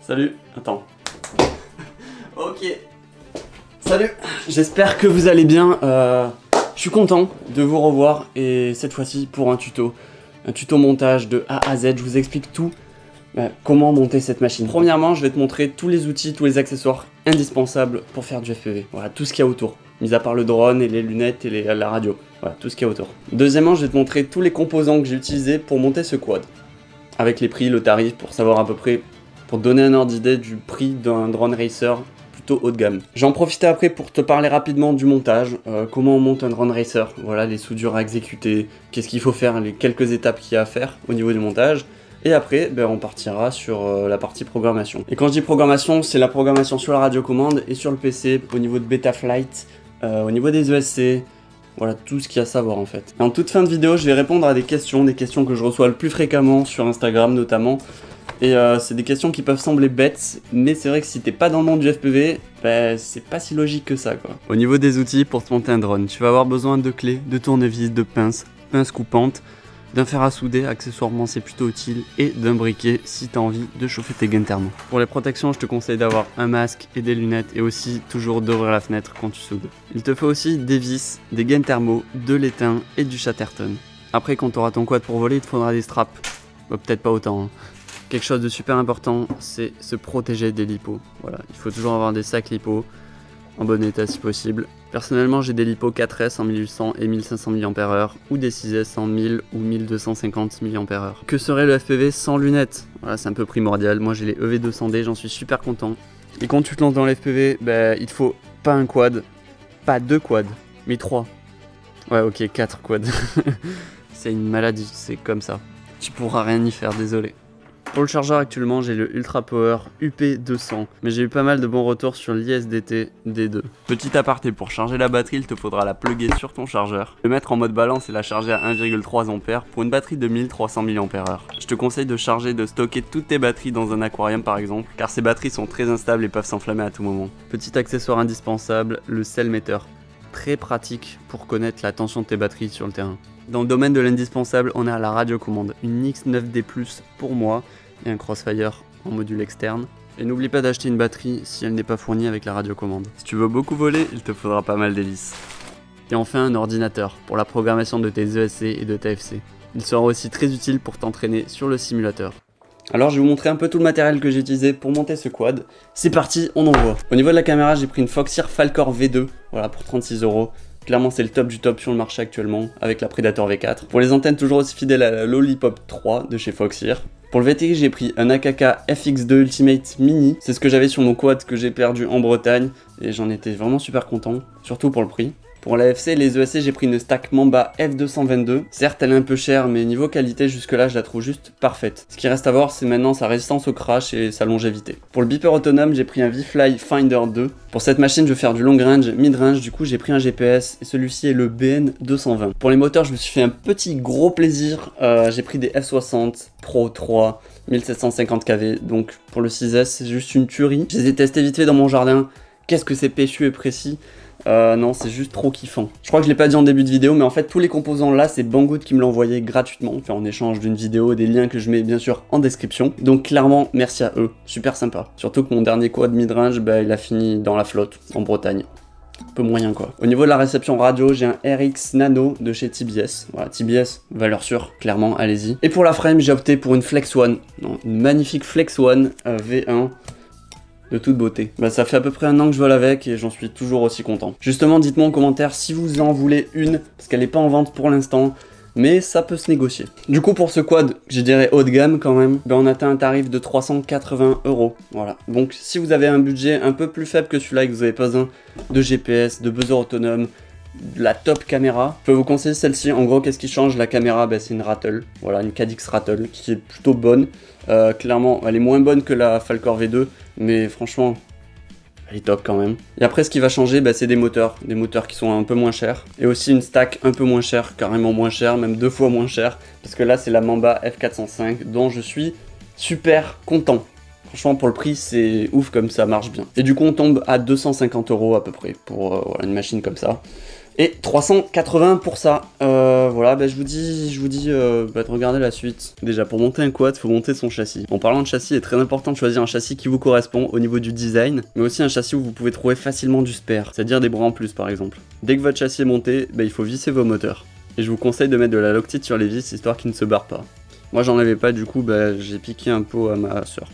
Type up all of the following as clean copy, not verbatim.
Salut, attends. Ok. Salut, j'espère que vous allez bien. Je suis content de vous revoir et cette fois-ci pour un tuto montage de A à Z. Je vous explique tout, comment monter cette machine. Premièrement, je vais te montrer tous les outils, tous les accessoires indispensables pour faire du FPV. Voilà, tout ce qu'il y a autour, mis à part le drone et les lunettes et la radio. Voilà, tout ce qu'il y a autour. Deuxièmement, je vais te montrer tous les composants que j'ai utilisés pour monter ce quad. Avec les prix, le tarif, pour savoir à peu près, pour donner un ordre d'idée du prix d'un drone racer plutôt haut de gamme. J'en profiterai après pour te parler rapidement du montage, comment on monte un drone racer, voilà les soudures à exécuter, qu'est-ce qu'il faut faire, les quelques étapes qu'il y a à faire au niveau du montage. Et après, on partira sur la partie programmation. Et quand je dis programmation, c'est la programmation sur la radiocommande et sur le PC, au niveau de Betaflight, au niveau des ESC, voilà tout ce qu'il y a à savoir en fait. Et en toute fin de vidéo, je vais répondre à des questions que je reçois le plus fréquemment sur Instagram notamment. Et c'est des questions qui peuvent sembler bêtes, mais c'est vrai que si t'es pas dans le monde du FPV, c'est pas si logique que ça quoi. Au niveau des outils pour te monter un drone, tu vas avoir besoin de clés, de tournevis, de pinces coupantes, d'un fer à souder, accessoirement c'est plutôt utile, et d'un briquet si t'as envie de chauffer tes gaines thermo. Pour les protections, je te conseille d'avoir un masque et des lunettes, et aussi toujours d'ouvrir la fenêtre quand tu soudes. Il te faut aussi des vis, des gaines thermo, de l'étain et du Chatterton. Après, quand tu auras ton quad pour voler, il te faudra des straps. Peut-être pas autant, hein. Quelque chose de super important, c'est se protéger des lipos. Voilà, il faut toujours avoir des sacs lipos en bon état si possible. Personnellement, j'ai des lipos 4S en 1800 et 1500 mAh ou des 6S en 1000 ou 1250 mAh. Que serait le FPV sans lunettes? Voilà, c'est un peu primordial. Moi, j'ai les EV200D, j'en suis super content. Et quand tu te lances dans le FPV, il te faut pas un quad, pas 2 quads, mais 3. Ouais, ok, 4 quads. C'est une maladie, c'est comme ça. Tu pourras rien y faire, désolé. Pour le chargeur actuellement, j'ai le Ultra Power UP200, mais j'ai eu pas mal de bons retours sur l'ISDT D2. Petit aparté, pour charger la batterie, il te faudra la plugger sur ton chargeur, le mettre en mode balance et la charger à 1,3 A pour une batterie de 1300 mAh. Je te conseille de stocker toutes tes batteries dans un aquarium par exemple, car ces batteries sont très instables et peuvent s'enflammer à tout moment. Petit accessoire indispensable, le cell meter. Très pratique pour connaître la tension de tes batteries sur le terrain. Dans le domaine de l'indispensable, on a la radiocommande, une X9D+, pour moi, et un Crossfire en module externe. Et n'oublie pas d'acheter une batterie si elle n'est pas fournie avec la radiocommande. Si tu veux beaucoup voler, il te faudra pas mal d'hélices. Et enfin un ordinateur, pour la programmation de tes ESC et de ta FC. Il sera aussi très utile pour t'entraîner sur le simulateur. Alors je vais vous montrer un peu tout le matériel que j'ai utilisé pour monter ce quad. C'est parti, on envoie. Au niveau de la caméra, j'ai pris une Foxeer Falcor V2, voilà pour 36 €. Clairement c'est le top du top sur le marché actuellement, avec la Predator V4. Pour les antennes, toujours aussi fidèle à la Lollipop 3 de chez Foxeer. Pour le VTX, j'ai pris un AKK FX2 Ultimate Mini. C'est ce que j'avais sur mon quad que j'ai perdu en Bretagne, et j'en étais vraiment super content, surtout pour le prix. Pour la FC, les ESC, j'ai pris une stack Mamba F222. Certes, elle est un peu chère, mais niveau qualité, jusque-là, je la trouve juste parfaite. Ce qui reste à voir, c'est maintenant sa résistance au crash et sa longévité. Pour le beeper autonome, j'ai pris un V-Fly Finder 2. Pour cette machine, je vais faire du long range, mid range, du coup, j'ai pris un GPS, et celui-ci est le BN220. Pour les moteurs, je me suis fait un petit gros plaisir. J'ai pris des F60 Pro 3, 1750 kV, donc pour le 6S, c'est juste une tuerie. Je les ai testés vite fait dans mon jardin. Qu'est-ce que c'est péchu et précis. Non, c'est juste trop kiffant. Je crois que je l'ai pas dit en début de vidéo, mais en fait tous les composants là, c'est Banggood qui me l'a envoyé gratuitement, enfin en échange d'une vidéo et des liens que je mets bien sûr en description. Donc clairement, merci à eux, super sympa. Surtout que mon dernier quad mid-range, il a fini dans la flotte, en Bretagne. Un peu moyen quoi. Au niveau de la réception radio, j'ai un RX Nano de chez TBS. Voilà, TBS, valeur sûre, clairement, allez-y. Et pour la frame, j'ai opté pour une Flex One. Non, une magnifique Flex One V1. De toute beauté. Ça fait à peu près un an que je vole avec et j'en suis toujours aussi content. Justement, dites-moi en commentaire si vous en voulez une, parce qu'elle n'est pas en vente pour l'instant, mais ça peut se négocier. Du coup, pour ce quad, je dirais haut de gamme quand même, on atteint un tarif de 380 €. Voilà. Donc, si vous avez un budget un peu plus faible que celui-là et que vous n'avez pas besoin de GPS, de buzzer autonome, de la top caméra, je peux vous conseiller celle-ci. En gros, qu'est-ce qui change? La caméra, c'est une Rattle, voilà, une Cadix Rattle qui est plutôt bonne. Clairement, elle est moins bonne que la Falcor V2, mais franchement, elle est top quand même. Et après, ce qui va changer, c'est des moteurs qui sont un peu moins chers, et aussi une stack un peu moins chère, carrément moins chère, même 2 fois moins chère, parce que là, c'est la Mamba F405, dont je suis super content. Franchement, pour le prix, c'est ouf comme ça marche bien. Et du coup, on tombe à 250 € à peu près pour voilà, une machine comme ça. Et 380 pour ça. Voilà, bah, je vous dis de regarder la suite. Déjà, pour monter un quad, il faut monter son châssis. En parlant de châssis, il est très important de choisir un châssis qui vous correspond au niveau du design, mais aussi un châssis où vous pouvez trouver facilement du spare, c'est-à-dire des bras en plus par exemple. Dès que votre châssis est monté, bah, il faut visser vos moteurs. Et je vous conseille de mettre de la Loctite sur les vis, histoire qu'ils ne se barrent pas. Moi j'en avais pas, du coup bah, j'ai piqué un pot à ma soeur.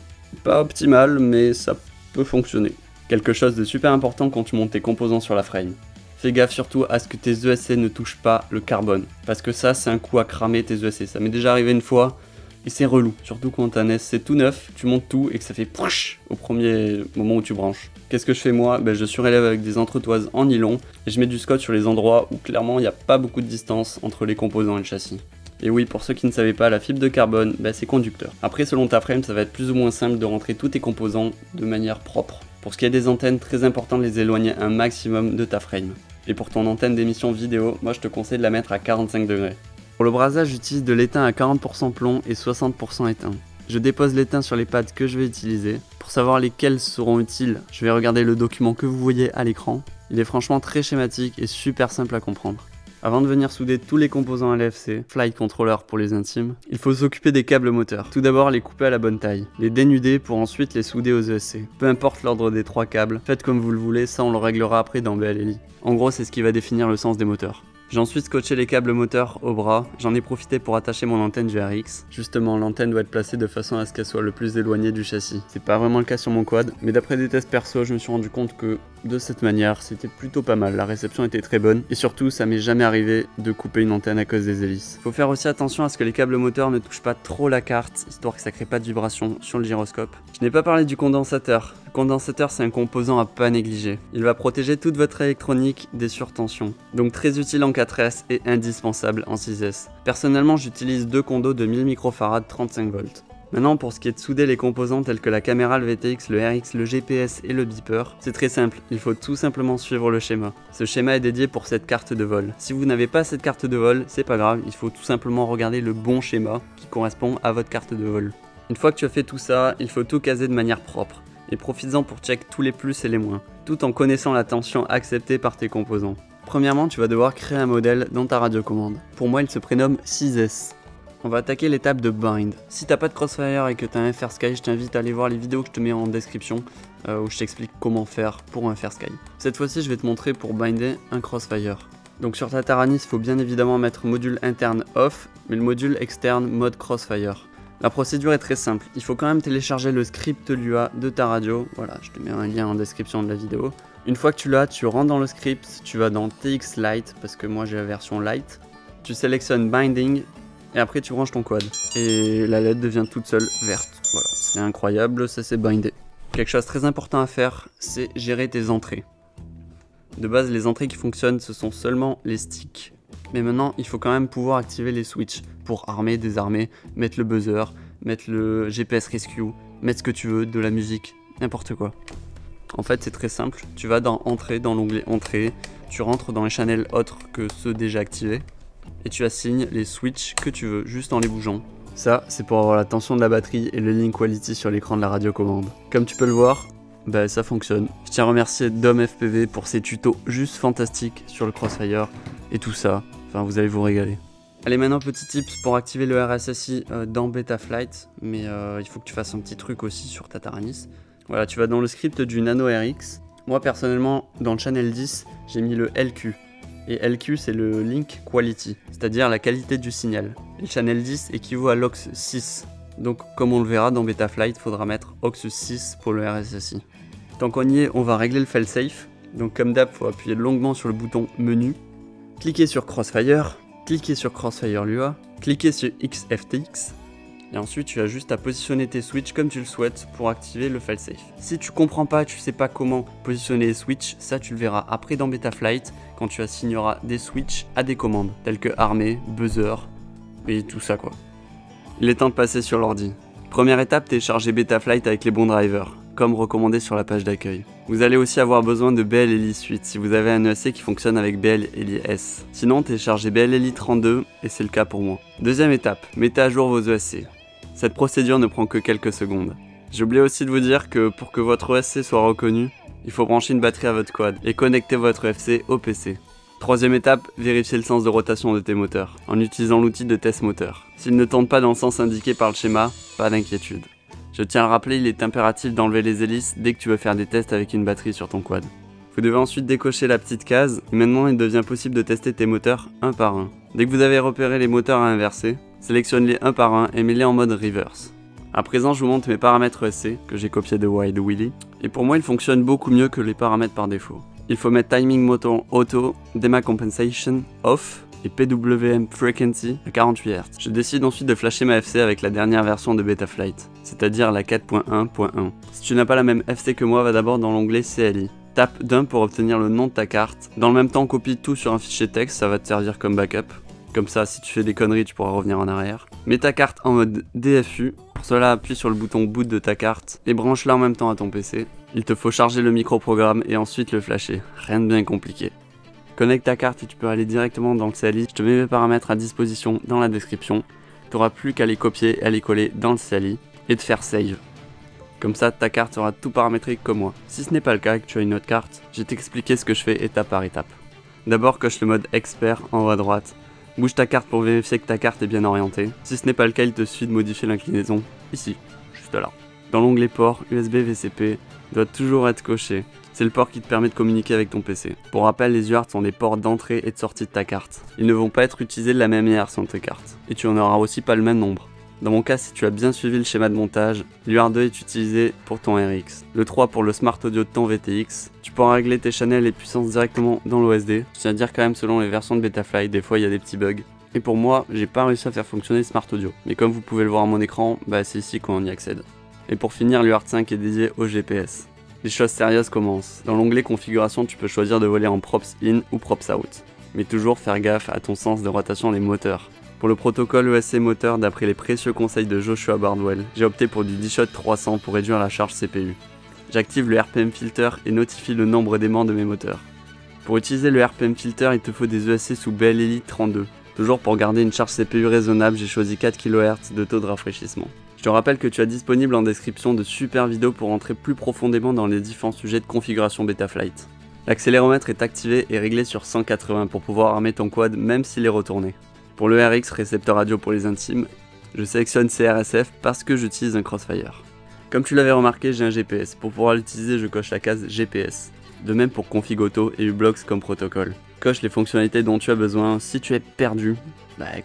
Pas optimal, mais ça peut fonctionner. Quelque chose de super important quand tu montes tes composants sur la frame. Fais gaffe surtout à ce que tes ESC ne touchent pas le carbone. Parce que ça, c'est un coup à cramer tes ESC. Ça m'est déjà arrivé une fois et c'est relou. Surtout quand un S c'est tout neuf, tu montes tout et que ça fait pouch au premier moment où tu branches. Qu'est-ce que je fais moi? Je surélève avec des entretoises en nylon et je mets du scotch sur les endroits où clairement il n'y a pas beaucoup de distance entre les composants et le châssis. Et oui, pour ceux qui ne savaient pas, la fibre de carbone, c'est conducteur. Après, selon ta frame, ça va être plus ou moins simple de rentrer tous tes composants de manière propre. Pour ce qui est des antennes, très important de les éloigner un maximum de ta frame. Et pour ton antenne d'émission vidéo, moi je te conseille de la mettre à 45 degrés. Pour le brasage, j'utilise de l'étain à 40% plomb et 60% étain. Je dépose l'étain sur les pads que je vais utiliser. Pour savoir lesquels seront utiles, je vais regarder le document que vous voyez à l'écran. Il est franchement très schématique et super simple à comprendre. Avant de venir souder tous les composants LFC, Flight Controller pour les intimes, il faut s'occuper des câbles moteurs. Tout d'abord les couper à la bonne taille, les dénuder pour ensuite les souder aux ESC. Peu importe l'ordre des 3 câbles, faites comme vous le voulez, ça on le réglera après dans BLLI. En gros c'est ce qui va définir le sens des moteurs. J'ai ensuite scotché les câbles moteurs au bras, j'en ai profité pour attacher mon antenne du RX. Justement, l'antenne doit être placée de façon à ce qu'elle soit le plus éloignée du châssis. C'est pas vraiment le cas sur mon quad, mais d'après des tests perso, je me suis rendu compte que de cette manière, c'était plutôt pas mal, la réception était très bonne, et surtout, ça m'est jamais arrivé de couper une antenne à cause des hélices. Faut faire aussi attention à ce que les câbles moteurs ne touchent pas trop la carte, histoire que ça crée pas de vibration sur le gyroscope. Je n'ai pas parlé du condensateur. Le condensateur, c'est un composant à pas négliger. Il va protéger toute votre électronique des surtensions. Donc très utile en 4S et indispensable en 6S. Personnellement, j'utilise 2 condos de 1000 microfarad 35 volts. Maintenant, pour ce qui est de souder les composants tels que la caméra, le VTX, le RX, le GPS et le beeper, c'est très simple, il faut tout simplement suivre le schéma. Ce schéma est dédié pour cette carte de vol. Si vous n'avez pas cette carte de vol, c'est pas grave, il faut tout simplement regarder le bon schéma qui correspond à votre carte de vol. Une fois que tu as fait tout ça, il faut tout caser de manière propre. Et profites-en pour check tous les plus et les moins, tout en connaissant la tension acceptée par tes composants. Premièrement, tu vas devoir créer un modèle dans ta radiocommande. Pour moi, il se prénomme 6S. On va attaquer l'étape de bind. Si t'as pas de Crossfire et que t'as un FairSky, je t'invite à aller voir les vidéos que je te mets en description où je t'explique comment faire pour un FairSky. Cette fois-ci, je vais te montrer pour binder un Crossfire. Donc sur ta Taranis, il faut bien évidemment mettre module interne off, mais le module externe mode Crossfire. La procédure est très simple, il faut quand même télécharger le script Lua de ta radio, voilà, je te mets un lien en description de la vidéo. Une fois que tu l'as, tu rentres dans le script, tu vas dans TX Lite, parce que moi j'ai la version Lite, tu sélectionnes Binding, et après tu branches ton quad. Et la LED devient toute seule verte, voilà, c'est incroyable, ça c'est bindé. Quelque chose de très important à faire, c'est gérer tes entrées. De base, les entrées qui fonctionnent, ce sont seulement les sticks. Mais maintenant, il faut quand même pouvoir activer les switches pour armer, désarmer, mettre le buzzer, mettre le GPS Rescue, mettre ce que tu veux, de la musique, n'importe quoi. En fait, c'est très simple. Tu vas dans Entrée, dans l'onglet Entrée, tu rentres dans les channels autres que ceux déjà activés et tu assignes les switches que tu veux, juste en les bougeant. Ça, c'est pour avoir la tension de la batterie et le link quality sur l'écran de la radiocommande. Comme tu peux le voir, ça fonctionne. Je tiens à remercier Dom FPV pour ses tutos juste fantastiques sur le Crossfire et tout ça. Enfin, vous allez vous régaler. Allez, maintenant, petit tips pour activer le RSSI dans Betaflight, mais il faut que tu fasses un petit truc aussi sur ta Taranis. Voilà, tu vas dans le script du Nano RX. Moi, personnellement, dans le channel 10, j'ai mis le LQ. Et LQ, c'est le Link Quality, c'est-à-dire la qualité du signal. Et le channel 10 équivaut à l'aux 6. Donc, comme on le verra dans Betaflight, il faudra mettre aux 6 pour le RSSI. Tant qu'on y est, on va régler le failsafe. Donc, comme d'hab, il faut appuyer longuement sur le bouton Menu. Cliquez sur Crossfire, cliquez sur Crossfire Lua, cliquez sur XFTX, et ensuite tu as juste à positionner tes switches comme tu le souhaites pour activer le failsafe. Si tu comprends pas, tu sais pas comment positionner les switches, ça tu le verras après dans Betaflight quand tu assigneras des switches à des commandes, telles que armée, buzzer, et tout ça quoi. Il est temps de passer sur l'ordi. Première étape, télécharger Betaflight avec les bons drivers, comme recommandé sur la page d'accueil. Vous allez aussi avoir besoin de BLLI Suite si vous avez un ESC qui fonctionne avec BLLI S. Sinon, téléchargez BLLI 32 et c'est le cas pour moi. Deuxième étape, mettez à jour vos ESC. Cette procédure ne prend que quelques secondes. J'ai oublié aussi de vous dire que pour que votre ESC soit reconnu, il faut brancher une batterie à votre quad et connecter votre FC au PC. Troisième étape, vérifier le sens de rotation de tes moteurs, en utilisant l'outil de test moteur. S'ils ne tournent pas dans le sens indiqué par le schéma, pas d'inquiétude. Je tiens à le rappeler, il est impératif d'enlever les hélices dès que tu veux faire des tests avec une batterie sur ton quad. Vous devez ensuite décocher la petite case, et maintenant il devient possible de tester tes moteurs un par un. Dès que vous avez repéré les moteurs à inverser, sélectionne-les un par un et mets-les en mode reverse. À présent, je vous montre mes paramètres SC, que j'ai copiés de Wild Willy, et pour moi ils fonctionnent beaucoup mieux que les paramètres par défaut. Il faut mettre Timing Motor Auto, Dema Compensation Off et PWM Frequency à 48 Hz. Je décide ensuite de flasher ma FC avec la dernière version de Betaflight, c'est-à-dire la 4.1.1. Si tu n'as pas la même FC que moi, va d'abord dans l'onglet CLI. Tape d'un pour obtenir le nom de ta carte. Dans le même temps, copie tout sur un fichier texte, ça va te servir comme backup. Comme ça, si tu fais des conneries, tu pourras revenir en arrière. Mets ta carte en mode DFU. Pour cela, appuie sur le bouton boot de ta carte et branche-la en même temps à ton PC. Il te faut charger le microprogramme et ensuite le flasher. Rien de bien compliqué. Connecte ta carte et tu peux aller directement dans le CLI. Je te mets mes paramètres à disposition dans la description. Tu n'auras plus qu'à les copier et à les coller dans le CLI et de faire save. Comme ça, ta carte sera tout paramétrée comme moi. Si ce n'est pas le cas et que tu as une autre carte, je vais t'expliquer ce que je fais étape par étape. D'abord, coche le mode expert en haut à droite. Bouge ta carte pour vérifier que ta carte est bien orientée. Si ce n'est pas le cas, il te suffit de modifier l'inclinaison, ici, juste là. Dans l'onglet port, USB VCP doit toujours être coché. C'est le port qui te permet de communiquer avec ton PC. Pour rappel, les UART sont des ports d'entrée et de sortie de ta carte. Ils ne vont pas être utilisés de la même manière sur tes cartes. Et tu en auras aussi pas le même nombre. Dans mon cas, si tu as bien suivi le schéma de montage, l'UART2 est utilisé pour ton RX, le 3 pour le Smart Audio de ton VTX. Tu pourras régler tes channels et puissances directement dans l'OSD. Je tiens à dire quand même, selon les versions de Betaflight, des fois il y a des petits bugs. Et pour moi, j'ai pas réussi à faire fonctionner Smart Audio. Mais comme vous pouvez le voir à mon écran, c'est ici qu'on y accède. Et pour finir, l'UART5 est dédié au GPS. Les choses sérieuses commencent. Dans l'onglet configuration, tu peux choisir de voler en props in ou props out. Mais toujours faire gaffe à ton sens de rotation des moteurs. Pour le protocole ESC moteur, d'après les précieux conseils de Joshua Bardwell, j'ai opté pour du D-Shot 300 pour réduire la charge CPU. J'active le RPM filter et notifie le nombre d'aimants de mes moteurs. Pour utiliser le RPM filter, il te faut des ESC sous BLLI 32. Toujours pour garder une charge CPU raisonnable, j'ai choisi 4 kHz de taux de rafraîchissement. Je te rappelle que tu as disponible en description de super vidéos pour entrer plus profondément dans les différents sujets de configuration Betaflight. L'accéléromètre est activé et réglé sur 180 pour pouvoir armer ton quad même s'il est retourné. Pour le RX, récepteur radio pour les intimes, je sélectionne CRSF parce que j'utilise un Crossfire. Comme tu l'avais remarqué, j'ai un GPS. Pour pouvoir l'utiliser, je coche la case GPS. De même pour config auto et uBlocks comme protocole. Coche les fonctionnalités dont tu as besoin. Si tu es perdu,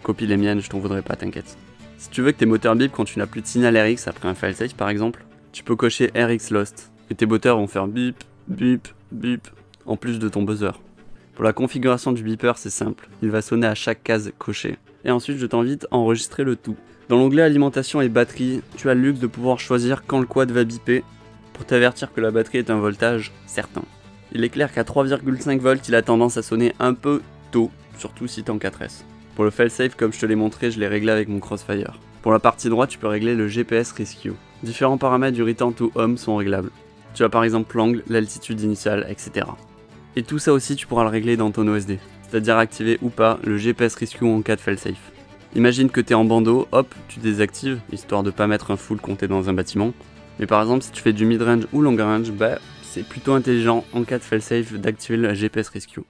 copie les miennes, je t'en voudrais pas, t'inquiète. Si tu veux que tes moteurs bip quand tu n'as plus de signal RX après un failsafe par exemple, tu peux cocher RX Lost. Et tes moteurs vont faire bip, bip, bip, en plus de ton buzzer. Pour la configuration du beeper, c'est simple, il va sonner à chaque case cochée. Et ensuite, je t'invite à enregistrer le tout. Dans l'onglet alimentation et batterie, tu as le luxe de pouvoir choisir quand le quad va biper pour t'avertir que la batterie est un voltage certain. Il est clair qu'à 3,5 volts, il a tendance à sonner un peu tôt, surtout si t'es en 4S. Pour le failsafe, comme je te l'ai montré, je l'ai réglé avec mon Crossfire. Pour la partie droite, tu peux régler le GPS Rescue. Différents paramètres du return to home sont réglables. Tu as par exemple l'angle, l'altitude initiale, etc. Et tout ça aussi, tu pourras le régler dans ton OSD, c'est-à-dire activer ou pas le GPS Rescue en cas de failsafe. Imagine que tu es en bandeau, hop, tu désactives, histoire de pas mettre un full compté dans un bâtiment. Mais par exemple, si tu fais du mid-range ou long-range, c'est plutôt intelligent en cas de failsafe d'activer le GPS Rescue.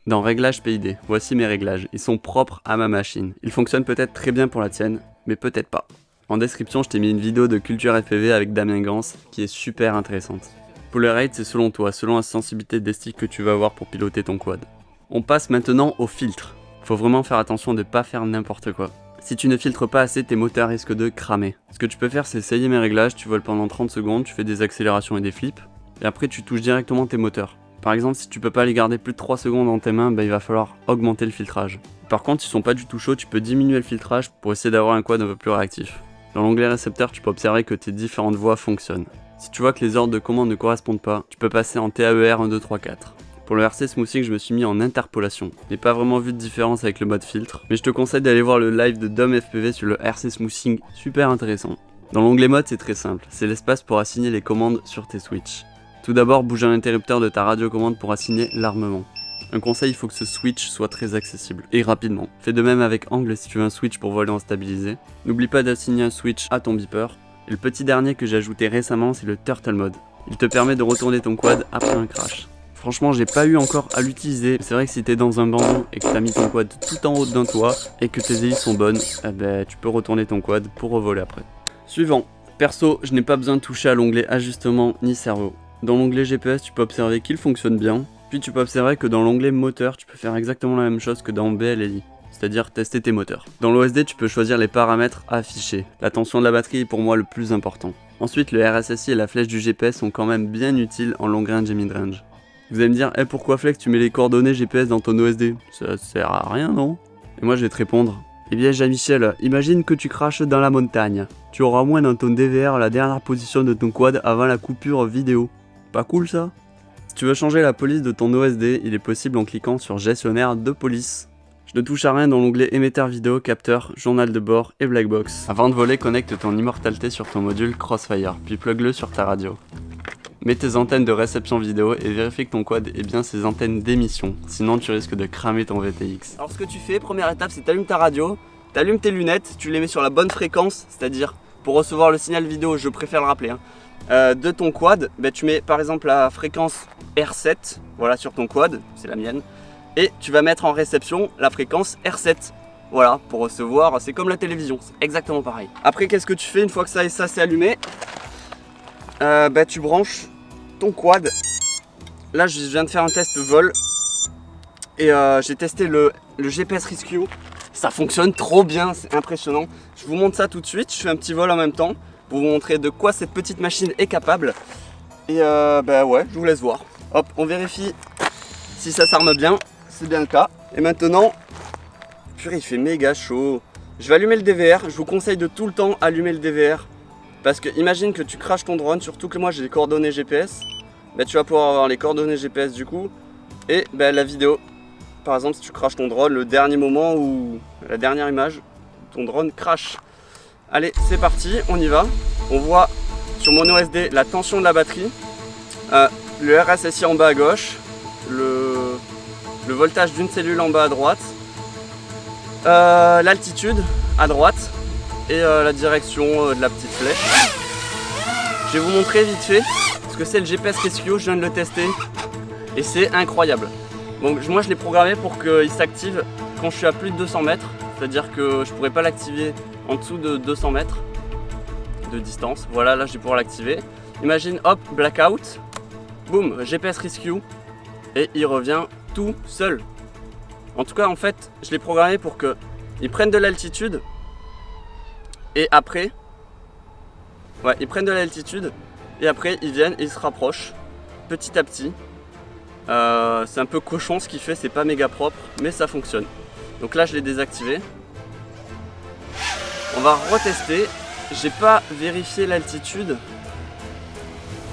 Dans Réglages PID, voici mes réglages, ils sont propres à ma machine. Ils fonctionnent peut-être très bien pour la tienne, mais peut-être pas. En description, je t'ai mis une vidéo de culture FPV avec Damien Gans qui est super intéressante. Pour le rate, c'est selon toi, selon la sensibilité des sticks que tu vas avoir pour piloter ton quad. On passe maintenant au filtre. Faut vraiment faire attention de pas faire n'importe quoi. Si tu ne filtres pas assez, tes moteurs risquent de cramer. Ce que tu peux faire, c'est essayer mes réglages, tu voles pendant 30 secondes, tu fais des accélérations et des flips, et après tu touches directement tes moteurs. Par exemple, si tu peux pas les garder plus de 3 secondes dans tes mains, il va falloir augmenter le filtrage. Par contre, s'ils sont pas du tout chauds, tu peux diminuer le filtrage pour essayer d'avoir un quad un peu plus réactif. Dans l'onglet récepteur, tu peux observer que tes différentes voix fonctionnent. Si tu vois que les ordres de commande ne correspondent pas, tu peux passer en TAER 1, 2, 3, 4. Pour le RC Smoothing, je me suis mis en interpolation. Je n'ai pas vraiment vu de différence avec le mode filtre, mais je te conseille d'aller voir le live de Dom FPV sur le RC Smoothing, super intéressant. Dans l'onglet mode, c'est très simple, c'est l'espace pour assigner les commandes sur tes switches. Tout d'abord, bouge un interrupteur de ta radiocommande pour assigner l'armement. Un conseil, il faut que ce switch soit très accessible, et rapidement. Fais de même avec angle si tu veux un switch pour voler en stabilisé. N'oublie pas d'assigner un switch à ton beeper. Et le petit dernier que j'ai ajouté récemment, c'est le Turtle Mode. Il te permet de retourner ton quad après un crash. Franchement, j'ai pas eu encore à l'utiliser. C'est vrai que si t'es dans un bambou et que t'as mis ton quad tout en haut d'un toit et que tes hélices sont bonnes, eh ben, tu peux retourner ton quad pour revoler après. Suivant. Perso, je n'ai pas besoin de toucher à l'onglet ajustement ni cerveau. Dans l'onglet GPS, tu peux observer qu'il fonctionne bien. Puis tu peux observer que dans l'onglet moteur, tu peux faire exactement la même chose que dans BLLI. C'est-à-dire tester tes moteurs. Dans l'OSD, tu peux choisir les paramètres à afficher. La tension de la batterie est pour moi le plus important. Ensuite, le RSSI et la flèche du GPS sont quand même bien utiles en long range et mid range. Vous allez me dire, pourquoi Flex tu mets les coordonnées GPS dans ton OSD? Ça sert à rien, non? Et moi je vais te répondre, eh bien Jean-Michel, imagine que tu craches dans la montagne. Tu auras au moins dans ton DVR la dernière position de ton quad avant la coupure vidéo. Pas cool ça? Si tu veux changer la police de ton OSD, il est possible en cliquant sur gestionnaire de police. Je ne touche à rien dans l'onglet émetteur vidéo, capteur, journal de bord et blackbox. Avant de voler, connecte ton immortalité sur ton module Crossfire, puis plug-le sur ta radio. Mets tes antennes de réception vidéo et vérifie que ton quad ait bien ses antennes d'émission, sinon tu risques de cramer ton VTX. Alors ce que tu fais, première étape, c'est t'allumes ta radio, t'allumes tes lunettes, tu les mets sur la bonne fréquence, c'est-à-dire pour recevoir le signal vidéo, je préfère le rappeler, de ton quad, tu mets par exemple la fréquence R7, voilà sur ton quad, c'est la mienne, et tu vas mettre en réception la fréquence R7. Voilà, pour recevoir, c'est comme la télévision, c'est exactement pareil. Après, qu'est-ce que tu fais une fois que ça c'est allumé? Tu branches ton quad. Là je viens de faire un test vol et j'ai testé le GPS Rescue. Ça fonctionne trop bien, c'est impressionnant. Je vous montre ça tout de suite, je fais un petit vol en même temps pour vous montrer de quoi cette petite machine est capable. Et ouais, je vous laisse voir. Hop, on vérifie si ça s'arme bien, c'est bien le cas. Et maintenant, purée, il fait méga chaud. Je vais allumer le DVR, je vous conseille de tout le temps allumer le DVR. Parce que imagine que tu crashes ton drone, surtout que moi j'ai les coordonnées GPS, tu vas pouvoir avoir les coordonnées GPS du coup, et la vidéo. Par exemple, si tu crashes ton drone, le dernier moment où la dernière image, ton drone crash. Allez, c'est parti, on y va. On voit sur mon OSD la tension de la batterie, le RSSI en bas à gauche, le voltage d'une cellule en bas à droite, l'altitude à droite. Et la direction de la petite flèche. Je vais vous montrer vite fait ce que c'est le GPS Rescue, je viens de le tester et c'est incroyable. Donc moi je l'ai programmé pour qu'il s'active quand je suis à plus de 200 mètres, c'est-à-dire que je ne pourrais pas l'activer en dessous de 200 mètres de distance. Voilà, là je vais pouvoir l'activer. Imagine, hop, blackout, boum, GPS Rescue et il revient tout seul. En tout cas en fait je l'ai programmé pour qu'il prenne de l'altitude. Et après, ouais, ils prennent de l'altitude et après ils viennent et ils se rapprochent petit à petit. C'est un peu cochon ce qu'il fait, c'est pas méga propre, mais ça fonctionne. Donc là je l'ai désactivé. On va retester. J'ai pas vérifié l'altitude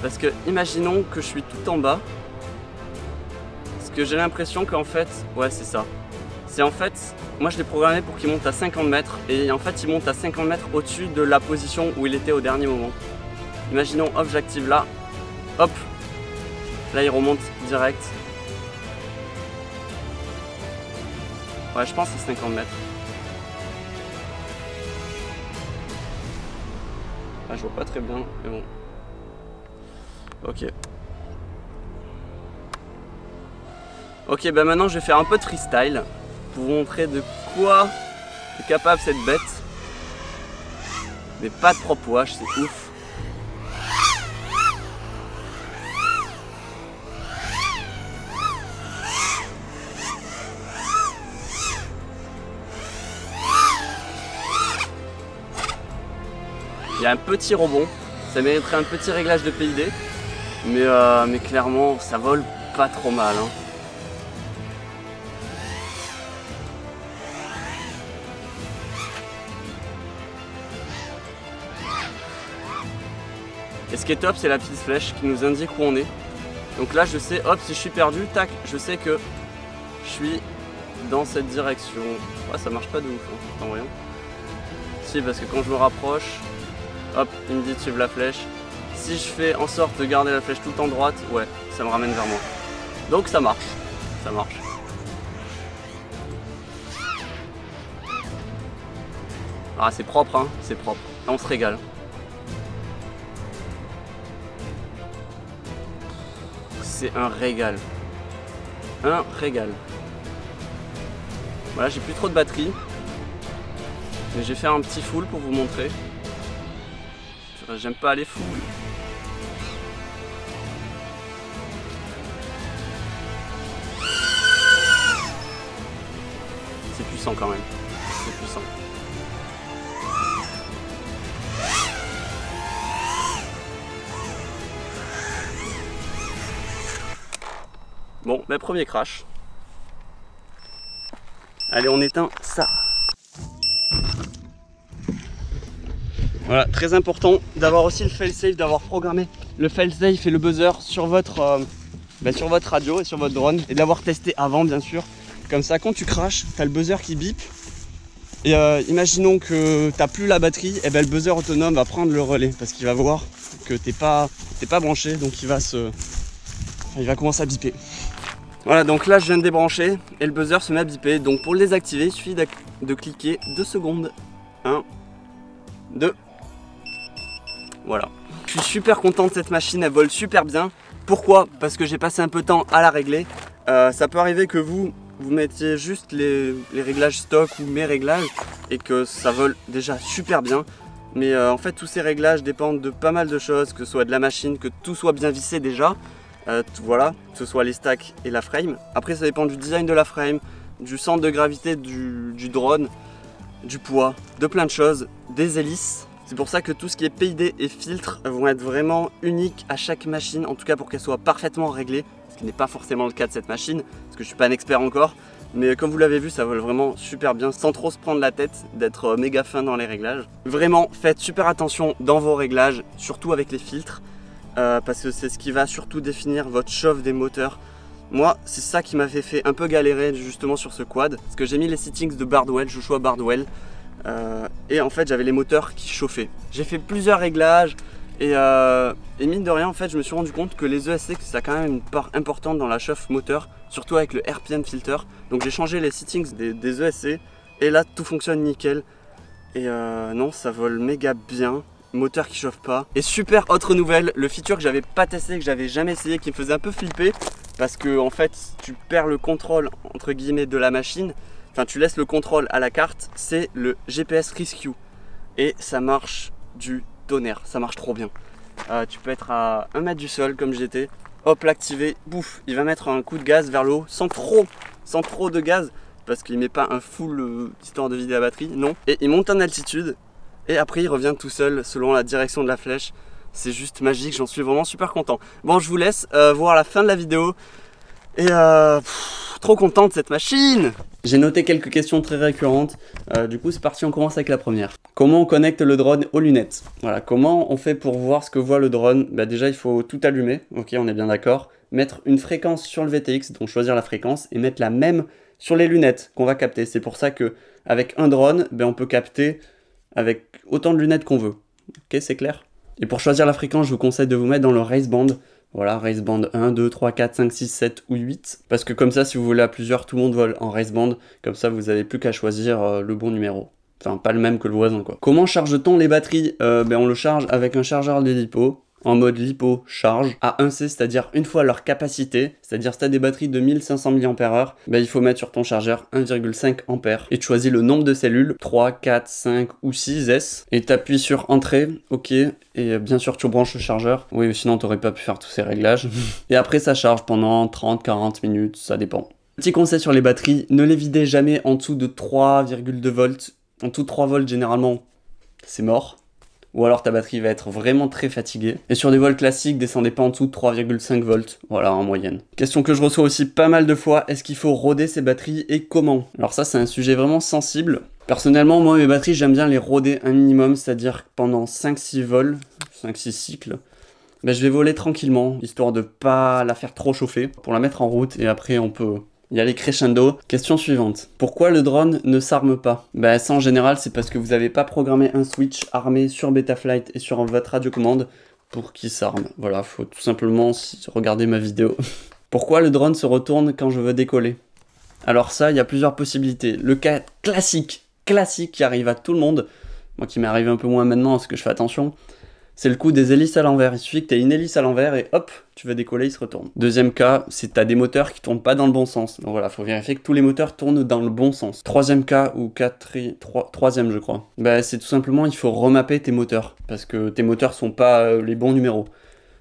parce que imaginons que je suis tout en bas. Parce que j'ai l'impression qu'en fait, ouais c'est ça. C'est en fait, moi je l'ai programmé pour qu'il monte à 50 mètres et en fait il monte à 50 mètres au-dessus de la position où il était au dernier moment. Imaginons, hop, j'active là, hop, là il remonte direct. Ouais, je pense que c'est 50 mètres. Ah, je vois pas très bien, mais bon. Ok. Ok, maintenant je vais faire un peu de freestyle. Pour vous montrer de quoi est capable cette bête. Mais pas de propre wash, c'est ouf. Il y a un petit rebond, ça mériterait un petit réglage de PID. Mais clairement, ça vole pas trop mal. Et ce qui est top, c'est la petite flèche qui nous indique où on est. Donc là, je sais, hop, si je suis perdu, tac, je sais que je suis dans cette direction. Ouais, ça marche pas de ouf, en rien. Si, parce que quand je me rapproche, hop, il me dit de suivre la flèche. Si je fais en sorte de garder la flèche tout le temps droite, ouais, ça me ramène vers moi. Donc ça marche, ça marche. Ah, c'est propre, hein, c'est propre. Là, on se régale. C'est un régal. un régal. Voilà, j'ai plus trop de batterie. Mais je vais faire un petit full pour vous montrer. J'aime pas aller full. C'est puissant quand même. C'est puissant. Bon, ben premier crash. Allez, on éteint ça. Voilà, très important d'avoir aussi le fail-safe, d'avoir programmé le fail-safe et le buzzer sur votre radio et sur votre drone. Et de l'avoir testé avant, bien sûr. Comme ça, quand tu crashes, tu as le buzzer qui bip. Et imaginons que tu n'as plus la batterie, et ben le buzzer autonome va prendre le relais. Parce qu'il va voir que t'es pas branché, donc il va commencer à biper. Voilà, donc là je viens de débrancher et le buzzer se met à biper. Donc pour le désactiver, il suffit de cliquer 2 secondes. 1, 2. Voilà. Je suis super content de cette machine, elle vole super bien. Pourquoi? Parce que j'ai passé un peu de temps à la régler. Ça peut arriver que vous mettiez juste les réglages stock ou mes réglages et que ça vole déjà super bien. Mais en fait tous ces réglages dépendent de pas mal de choses, que ce soit de la machine, que tout soit bien vissé déjà. Voilà, que ce soit les stacks et la frame. Après ça dépend du design de la frame, du centre de gravité du drone, du poids, de plein de choses, des hélices. C'est pour ça que tout ce qui est PID et filtre vont être vraiment uniques à chaque machine, en tout cas pour qu'elle soit parfaitement réglée, ce qui n'est pas forcément le cas de cette machine, parce que je suis pas un expert encore. Mais comme vous l'avez vu, ça vole vraiment super bien, sans trop se prendre la tête, d'être méga fin dans les réglages. Vraiment, faites super attention dans vos réglages, surtout avec les filtres. Parce que c'est ce qui va surtout définir votre chauffe des moteurs. Moi, c'est ça qui m'avait fait un peu galérer justement sur ce quad, parce que j'ai mis les settings de Bardwell, Joshua Bardwell, et en fait j'avais les moteurs qui chauffaient. J'ai fait plusieurs réglages et mine de rien en fait je me suis rendu compte que les ESC ça a quand même une part importante dans la chauffe moteur, surtout avec le RPM filter. Donc j'ai changé les settings des ESC et là tout fonctionne nickel. Et non, ça vole méga bien. Moteur qui chauffe pas. Et super autre nouvelle, le feature que j'avais pas testé, que j'avais jamais essayé, qui me faisait un peu flipper parce que en fait tu perds le contrôle entre guillemets de la machine, enfin tu laisses le contrôle à la carte, c'est le GPS Rescue et ça marche du tonnerre, ça marche trop bien. Tu peux être à 1 mètre du sol comme j'étais, hop l'activer, bouf, il va mettre un coup de gaz vers le haut sans trop de gaz parce qu'il met pas un full histoire de vider la batterie, non, et il monte en altitude. Et après il revient tout seul selon la direction de la flèche. C'est juste magique, j'en suis vraiment super content. Bon, je vous laisse voir la fin de la vidéo. Et trop content de cette machine. J'ai noté quelques questions très récurrentes. Du coup c'est parti, on commence avec la première. Comment on connecte le drone aux lunettes? Voilà, comment on fait pour voir ce que voit le drone? Bah déjà il faut tout allumer, ok, on est bien d'accord. Mettre une fréquence sur le VTX, donc choisir la fréquence, et mettre la même sur les lunettes qu'on va capter. C'est pour ça que avec un drone, on peut capter avec autant de lunettes qu'on veut. Ok, c'est clair? Et pour choisir la fréquence, je vous conseille de vous mettre dans le race band. Voilà, race band 1, 2, 3, 4, 5, 6, 7 ou 8. Parce que comme ça, si vous voulez à plusieurs, tout le monde vole en race band. Comme ça, vous n'avez plus qu'à choisir le bon numéro. Enfin, pas le même que le voisin, quoi. Comment charge-t-on les batteries? On le charge avec un chargeur de LiPo. En mode LiPo charge à 1C, c'est-à-dire une fois leur capacité, c'est-à-dire si tu as des batteries de 1500 mAh, il faut mettre sur ton chargeur 1,5 A et tu choisis le nombre de cellules, 3, 4, 5 ou 6 S, et tu appuies sur entrée, ok, et bien sûr tu branches le chargeur, oui sinon tu n'aurais pas pu faire tous ces réglages, et après ça charge pendant 30-40 minutes, ça dépend. Petit conseil sur les batteries, ne les videz jamais en dessous de 3,2 volts, en dessous de 3 volts généralement c'est mort. Ou alors ta batterie va être vraiment très fatiguée. Et sur des vols classiques, descendez pas en dessous de 3,5 volts, voilà en moyenne. Question que je reçois aussi pas mal de fois, est-ce qu'il faut roder ses batteries et comment? Alors ça c'est un sujet vraiment sensible. Personnellement, moi mes batteries j'aime bien les roder un minimum, c'est-à-dire pendant 5-6 vols, 5-6 cycles. Je vais voler tranquillement, histoire de pas la faire trop chauffer, pour la mettre en route et après on peut y aller crescendo. Question suivante. Pourquoi le drone ne s'arme pas? Ça en général c'est parce que vous n'avez pas programmé un switch armé sur Betaflight et sur votre radiocommande pour qu'il s'arme. Voilà, faut tout simplement regarder ma vidéo. Pourquoi le drone se retourne quand je veux décoller? Alors ça, il y a plusieurs possibilités. Le cas classique qui arrive à tout le monde, moi qui m'est arrivé un peu moins maintenant parce que je fais attention, C'est le coup des hélices à l'envers. Il suffit que tu aies une hélice à l'envers et hop, tu vas décoller, il se retourne. Deuxième cas, c'est que tu as des moteurs qui tournent pas dans le bon sens. Donc voilà, faut vérifier que tous les moteurs tournent dans le bon sens. Troisième cas, ou troisième je crois, bah, c'est tout simplement, il faut remapper tes moteurs. Parce que tes moteurs sont pas les bons numéros.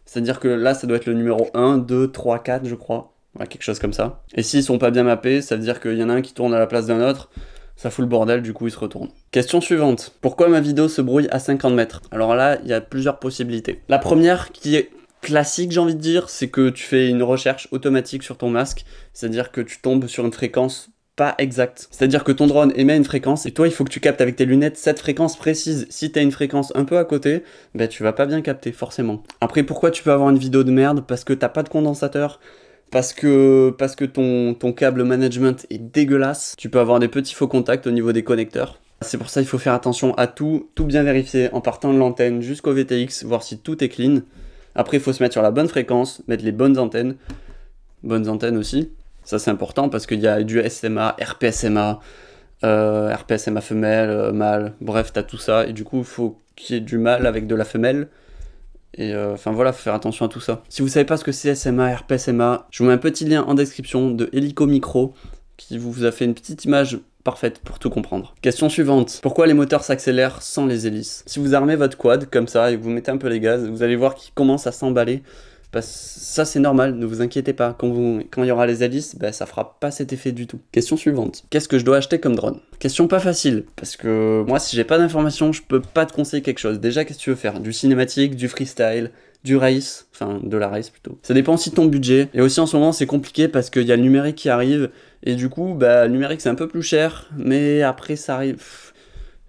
C'est-à-dire que là, ça doit être le numéro 1, 2, 3, 4 je crois. Voilà, quelque chose comme ça. Et s'ils sont pas bien mappés, ça veut dire qu'il y en a un qui tourne à la place d'un autre. Ça fout le bordel, du coup il se retourne. Question suivante. Pourquoi ma vidéo se brouille à 50 mètres? Alors là, il y a plusieurs possibilités. La première, qui est classique j'ai envie de dire, c'est que tu fais une recherche automatique sur ton masque. C'est-à-dire que tu tombes sur une fréquence pas exacte. C'est-à-dire que ton drone émet une fréquence et toi il faut que tu captes avec tes lunettes cette fréquence précise. Si tu as une fréquence un peu à côté, bah tu vas pas bien capter forcément. Après pourquoi tu peux avoir une vidéo de merde? Parce que t'as pas de condensateur. Parce que ton câble management est dégueulasse. Tu peux avoir des petits faux contacts au niveau des connecteurs. C'est pour ça qu'il faut faire attention à tout bien vérifier en partant de l'antenne jusqu'au VTX, voir si tout est clean. Après, il faut se mettre sur la bonne fréquence, mettre les bonnes antennes aussi. Ça, c'est important parce qu'il y a du SMA, RPSMA, RPSMA femelle, mâle. Bref, t'as tout ça. Et du coup, il faut qu'il y ait du mâle avec de la femelle. Et enfin voilà, faut faire attention à tout ça. Si vous savez pas ce que c'est SMA, RPSMA, je vous mets un petit lien en description de Helico Micro qui vous a fait une petite image parfaite pour tout comprendre. Question suivante. Pourquoi les moteurs s'accélèrent sans les hélices? Si vous armez votre quad comme ça et que vous mettez un peu les gaz, vous allez voir qu'il commence à s'emballer. Ça c'est normal, ne vous inquiétez pas, quand il y aura les hélices, bah, ça fera pas cet effet du tout. Question suivante, qu'est-ce que je dois acheter comme drone? Question pas facile, parce que moi si j'ai pas d'informations, je peux pas te conseiller quelque chose. Déjà qu'est-ce que tu veux faire? Du cinématique, du freestyle, du race, enfin de la race plutôt. Ça dépend aussi de ton budget, et aussi en ce moment c'est compliqué parce qu'il y a le numérique qui arrive, et du coup bah le numérique c'est un peu plus cher, mais après ça arrive...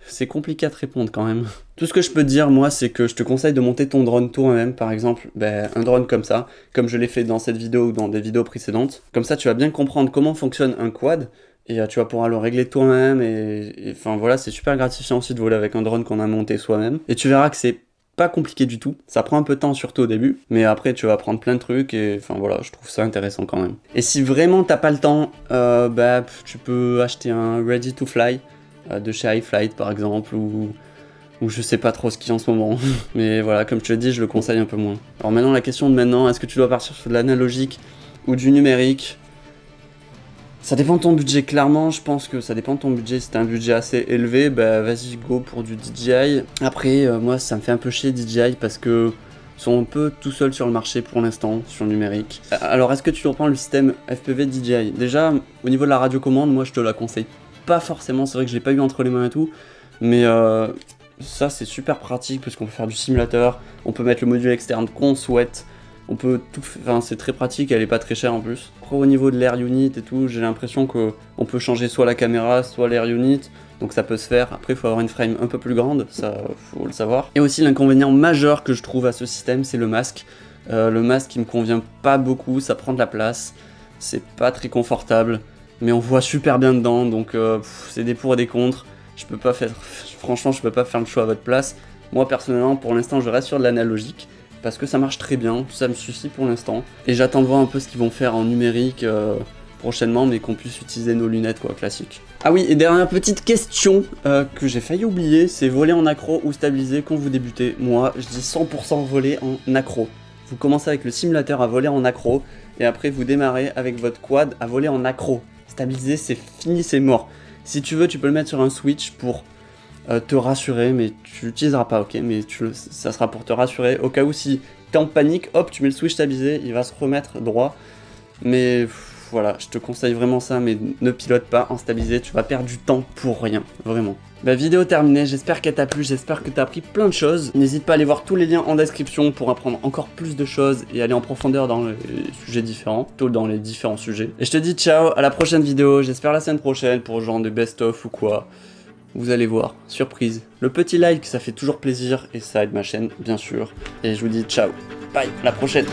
C'est compliqué à te répondre quand même. Tout ce que je peux te dire, moi, c'est que je te conseille de monter ton drone toi-même, par exemple, un drone comme ça, comme je l'ai fait dans cette vidéo ou dans des vidéos précédentes. Comme ça, tu vas bien comprendre comment fonctionne un quad, et tu vas pouvoir le régler toi-même, et enfin voilà, c'est super gratifiant aussi de voler avec un drone qu'on a monté soi-même. Et tu verras que c'est pas compliqué du tout, ça prend un peu de temps surtout au début, mais après tu vas apprendre plein de trucs et enfin voilà, je trouve ça intéressant quand même. Et si vraiment t'as pas le temps, tu peux acheter un Ready to Fly, de chez iFlight par exemple, ou je sais pas trop ce qu'il y a en ce moment. Mais voilà, comme je te l'ai dit, je le conseille un peu moins. Alors maintenant, la question de maintenant, est-ce que tu dois partir sur de l'analogique ou du numérique? Ça dépend de ton budget, clairement, je pense que ça dépend de ton budget. Si t'as un budget assez élevé, bah vas-y, go pour du DJI. Après, moi, ça me fait un peu chier DJI parce que sont un peu tout seuls sur le marché pour l'instant, sur le numérique. Alors, est-ce que tu reprends le système FPV DJI? Déjà, au niveau de la radiocommande, moi, je te la conseille pas forcément, c'est vrai que je l'ai pas eu entre les mains et tout, mais ça c'est super pratique parce qu'on peut faire du simulateur, on peut mettre le module externe qu'on souhaite, on peut tout, enfin c'est très pratique, elle est pas très chère en plus. Après au niveau de l'air unit et tout, j'ai l'impression que on peut changer soit la caméra, soit l'air unit, donc ça peut se faire. Après il faut avoir une frame un peu plus grande, ça faut le savoir. Et aussi l'inconvénient majeur que je trouve à ce système, c'est le masque. Le masque qui me convient pas beaucoup, ça prend de la place, c'est pas très confortable. Mais on voit super bien dedans, donc c'est des pour et des contre. Franchement, je peux pas faire le choix à votre place. Moi, personnellement, pour l'instant, je reste sur de l'analogique, parce que ça marche très bien, ça me suffit pour l'instant. Et j'attends de voir un peu ce qu'ils vont faire en numérique prochainement, mais qu'on puisse utiliser nos lunettes, quoi, classique. Ah oui, et dernière petite question que j'ai failli oublier, c'est voler en accro ou stabiliser quand vous débutez. Moi, je dis 100% voler en accro. Vous commencez avec le simulateur à voler en accro, et après vous démarrez avec votre quad à voler en accro. Stabiliser, c'est fini, c'est mort. Si tu veux, tu peux le mettre sur un switch pour te rassurer, mais tu l'utiliseras pas, ok? Mais ça sera pour te rassurer. Au cas où, si t'es en panique, hop, tu mets le switch stabilisé, il va se remettre droit. Mais voilà, je te conseille vraiment ça, mais ne pilote pas en stabilisé, tu vas perdre du temps pour rien, vraiment. Bah, vidéo terminée, j'espère qu'elle t'a plu, j'espère que t'as appris plein de choses. N'hésite pas à aller voir tous les liens en description pour apprendre encore plus de choses et aller en profondeur dans les sujets différents, plutôt dans les différents sujets. Et je te dis ciao, à la prochaine vidéo, j'espère la semaine prochaine pour genre de best-of ou quoi. Vous allez voir, surprise. Le petit like, ça fait toujours plaisir et ça aide ma chaîne, bien sûr. Et je vous dis ciao, bye, à la prochaine.